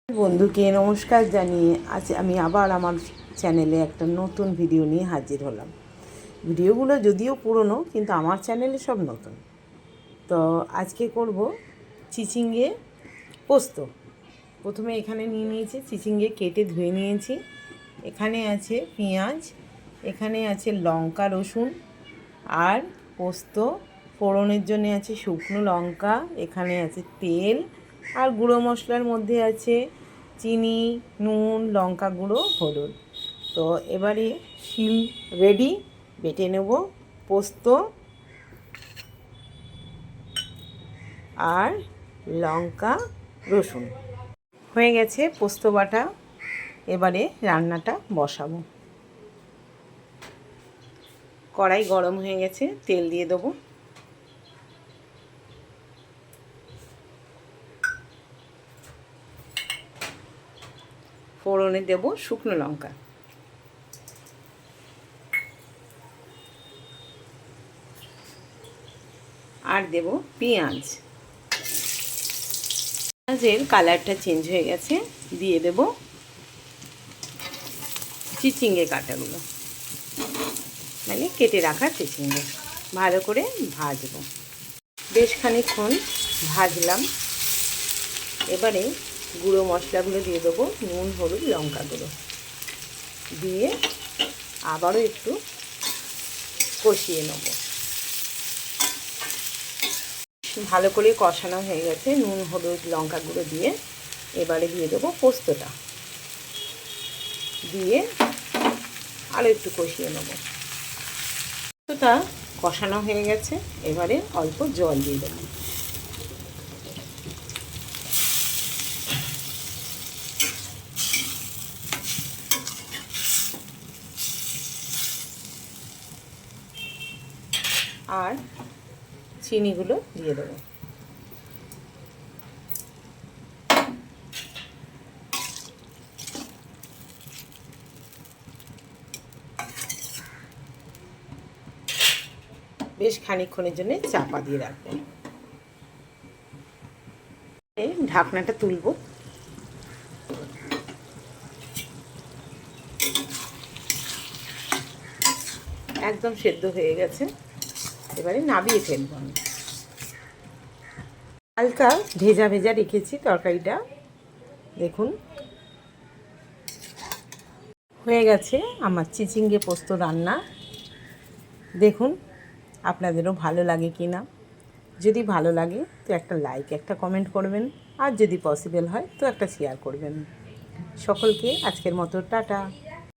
বন্ধুকে নমস্কার জানিয়ে আজ আমি আবার আমার চ্যানেলে একটা নতুন ভিডিও নিয়ে হাজির হলাম। ভিডিওগুলো যদিও পুরনো, কিন্তু আমার চ্যানেলে সব নতুন। তো আজকে করব চিচিঙ্গে পোস্ত। প্রথমে এখানে নিয়ে নিয়েছি চিচিঙ্গে, কেটে ধুয়ে নিয়েছি। এখানে আছে পেঁয়াজ, এখানে আছে লঙ্কা রসুন আর পোস্ত। ফোড়নের জন্য আছে শুকনো লঙ্কা, এখানে আছে তেল আর গুঁড়ো মশলার মধ্যে আছে চিনি, নুন, লঙ্কা গুঁড়ো, হলুদ। তো এবারে শিল রেডি, বেটে নেব পোস্ত আর লঙ্কা রসুন। হয়ে গেছে পোস্ত বাটা। এবারে রান্নাটা বসাবো। কড়াই গরম হয়ে গেছে, তেল দিয়ে দেবো। ফোড়নে দেব শুকনো লঙ্কা, আর দেব পেঁয়াজ। পেঁয়াজের কালারটা চেঞ্জ হয়ে গেছে, দিয়ে দেব চিচিঙ্গে কাটাগুলো, মানে কেটে রাখা চিচিঙ্গে। ভালো করে ভাজবো। বেশ খানিকক্ষণ ভাজলাম। এবারে গুঁড়ো মশলাগুলো দিয়ে দেবো, নুন, হলুদ, লঙ্কা গুঁড়ো দিয়ে আবারও একটু কষিয়ে নেব। ভালো করে কষানো হয়ে গেছে নুন, হলুদ, লঙ্কা গুঁড়ো দিয়ে। এবারে দিয়ে দেবো পোস্তটা, দিয়ে আরও একটু কষিয়ে নেব। পোস্তটা কষানো হয়ে গেছে, এবারে অল্প জল দিয়ে দেবো। আর চিনিগুলো দিয়ে দেবো। বেশ খানিকক্ষণের জন্য চাপা দিয়ে রাখবো। ঢাকনাটা তুলব। একদম সেদ্ধ হয়ে গেছে, এবারে নামিয়ে ফেলবো আমি। হালকা ভেজা ভেজা রেখেছি তরকারিটা, দেখুন হয়ে গেছে আমার চিচিঙ্গে পোস্ত রান্না। দেখুন আপনাদেরও ভালো লাগে কি না। যদি ভালো লাগে তো একটা লাইক, একটা কমেন্ট করবেন, আর যদি পসিবল হয় তো একটা শেয়ার করবেন। সকলকে আজকের মতো টাটা।